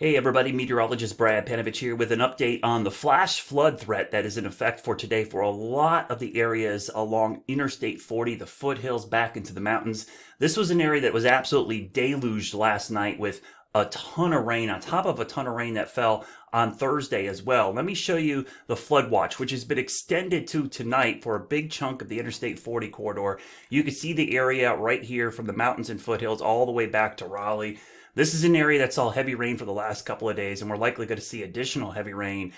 Hey everybody, meteorologist Brad Panovich here with an update on the flash flood threat that is in effect for today for a lot of the areas along Interstate 40, the foothills back into the mountains. This was an area that was absolutely deluged last night with a ton of rain on top of a ton of rain that fell on Thursday as well. Let me show you the flood watch, which has been extended to tonight for a big chunk of the Interstate 40 corridor. You can see the area right here from the mountains and foothills all the way back to Raleigh. This is an area that saw heavy rain for the last couple of days, and we're likely going to see additional heavy rain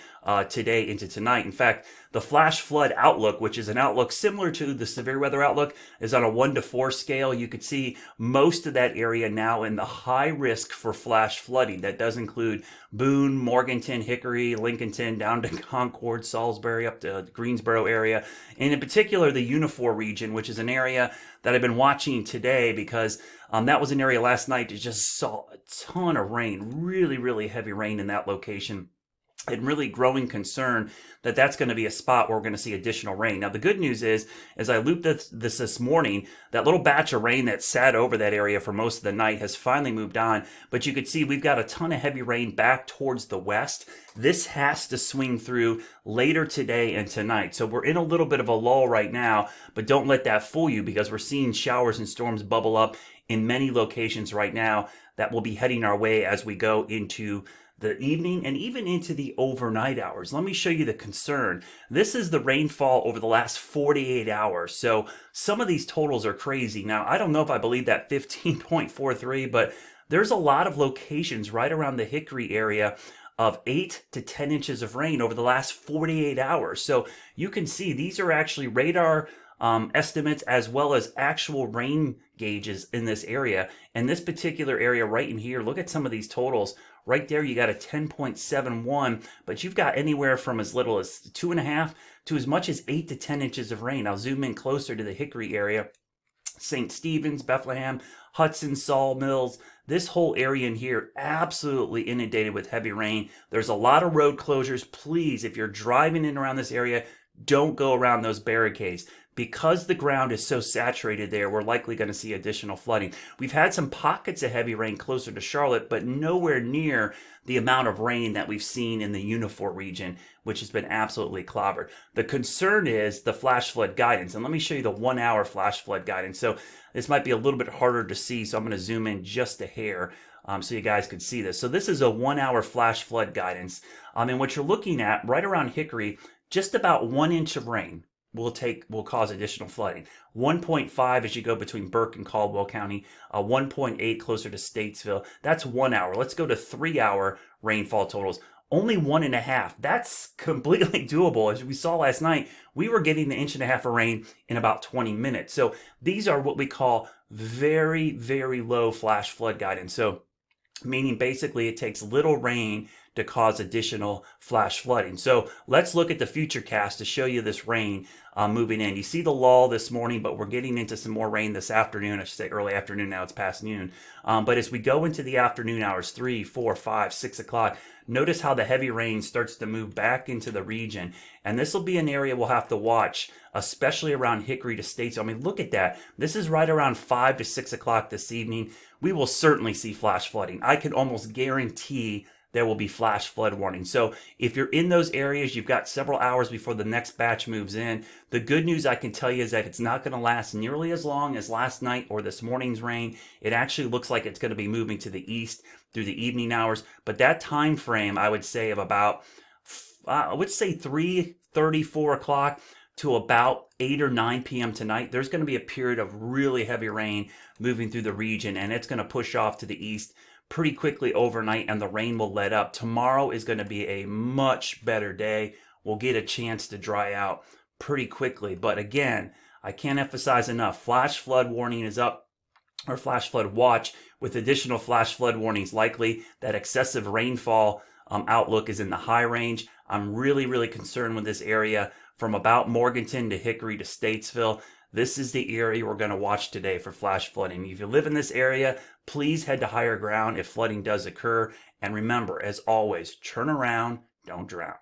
today into tonight. In fact, the flash flood outlook, which is an outlook similar to the severe weather outlook, is on a 1 to 4 scale. You could see most of that area now in the high risk for flash flooding. That does include Boone, Morganton, Hickory, Lincolnton, down to Concord, Salisbury, up to Greensboro area, and in particular the Unifour region, which is an area that I've been watching today because that was an area last night that just saw a ton of rain, really heavy rain in that location. And really growing concern that that's going to be a spot where we're going to see additional rain. Now, the good news is, as I looped this morning, that little batch of rain that sat over that area for most of the night has finally moved on. But you could see we've got a ton of heavy rain back towards the west. This has to swing through later today and tonight. So we're in a little bit of a lull right now, but don't let that fool you because we're seeing showers and storms bubble up in many locations right now that will be heading our way as we go into the evening and even into the overnight hours. Let me show you the concern. This is the rainfall over the last 48 hours. So some of these totals are crazy. Now, I don't know if I believe that 15.43, but there's a lot of locations right around the Hickory area of 8 to 10 inches of rain over the last 48 hours. So you can see these are actually radar estimates as well as actual rain gauges in this area. And this particular area right in here, look at some of these totals. Right there, you got a 10.71, but you've got anywhere from as little as 2.5 to as much as 8 to 10 inches of rain. I'll zoom in closer to the Hickory area. St. Stephen's, Bethlehem, Hudson, Sawmills, this whole area in here absolutely inundated with heavy rain. There's a lot of road closures. Please, if you're driving in around this area, don't go around those barricades. Because the ground is so saturated there, we're likely going to see additional flooding. We've had some pockets of heavy rain closer to Charlotte, but nowhere near the amount of rain that we've seen in the Unifour region, which has been absolutely clobbered. The concern is the flash flood guidance. And let me show you the 1 hour flash flood guidance. So this might be a little bit harder to see, so I'm going to zoom in just a hair so you guys can see this. So this is a 1 hour flash flood guidance. And what you're looking at right around Hickory, just about 1 inch of rain will cause additional flooding. 1.5 as you go between Burke and Caldwell County, 1.8 closer to Statesville. That's 1 hour. Let's go to 3 hour rainfall totals. Only 1.5. That's completely doable. As we saw last night, we were getting the 1.5 inches of rain in about 20 minutes. So these are what we call very low flash flood guidance. So meaning basically it takes little rain to cause additional flash flooding. So let's look at the future cast to show you this rain moving in. You see the lull this morning, but we're getting into some more rain this afternoon. I should say early afternoon, now it's past noon. But as we go into the afternoon hours, 3, 4, 5, 6 o'clock, notice how the heavy rain starts to move back into the region. And this will be an area we'll have to watch, especially around Hickory to Statesville. Look at that. This is right around 5 to 6 o'clock this evening. We will certainly see flash flooding. I can almost guarantee there will be flash flood warning. So if you're in those areas, you've got several hours before the next batch moves in. The good news I can tell you is that it's not going to last nearly as long as last night or this morning's rain. It actually looks like it's going to be moving to the east through the evening hours. But that time frame, I would say of about, 3:30, 4 o'clock to about 8 or 9 p.m. tonight, there's going to be a period of really heavy rain moving through the region, and it's going to push off to the east pretty quickly overnight, and the rain will let up. Tomorrow is going to be a much better day. We'll get a chance to dry out pretty quickly. But again, I can't emphasize enough, flash flood warning is up, or flash flood watch, with additional flash flood warnings likely. That excessive rainfall outlook is in the high range. I'm really concerned with this area from about Morganton to Hickory to Statesville. This is the area we're going to watch today for flash flooding. If you live in this area, please head to higher ground if flooding does occur. And remember, as always, turn around, don't drown.